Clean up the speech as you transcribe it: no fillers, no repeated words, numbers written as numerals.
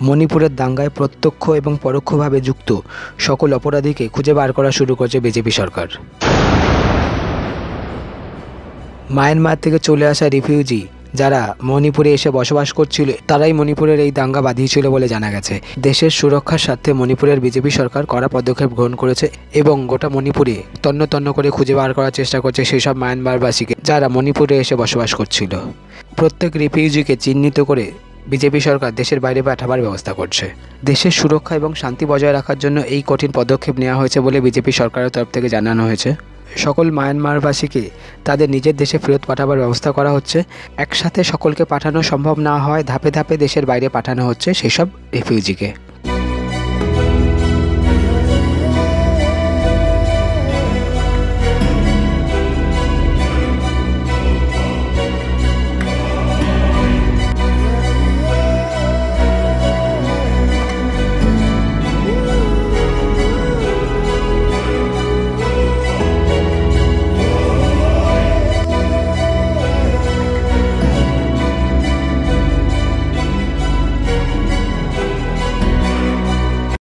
মণিপুরের দাঙ্গায় প্রত্যক্ষ এবং পরোক্ষভাবে যুক্ত সকল অপরাধীকে খুঁজে বার করা শুরু করছে বিজেপি সরকার। মায়ানমার থেকে চলে আসা রিফিউজি যারা মণিপুরে এসে বসবাস করছিল তারাই মণিপুরের এই দাঙ্গা বাঁধিয়েছিল বলে জানা গেছে। দেশের সুরক্ষার স্বার্থে মণিপুরের বিজেপি সরকার কড়া পদক্ষেপ গ্রহণ করেছে এবং গোটা মণিপুরে তন্ন তন্ন করে খুঁজে বার করার চেষ্টা করছে সেই সব মায়ানমারবাসীকে যারা মণিপুরে এসে বসবাস করছিল। প্রত্যেক রিফিউজিকে চিহ্নিত করে বিজেপি সরকার দেশের বাইরে পাঠাবার ব্যবস্থা করছে। দেশের সুরক্ষা এবং শান্তি বজায় রাখার জন্য এই কঠিন পদক্ষেপ নেওয়া হয়েছে বলে বিজেপি সরকারের তরফ থেকে জানানো হয়েছে। সকল মায়ানমারবাসীকে তাদের নিজের দেশে ফেরত পাঠাবার ব্যবস্থা করা হচ্ছে। একসাথে সকলকে পাঠানো সম্ভব না হয় ধাপে ধাপে দেশের বাইরে পাঠানো হচ্ছে সেসব রিফিউজিকে।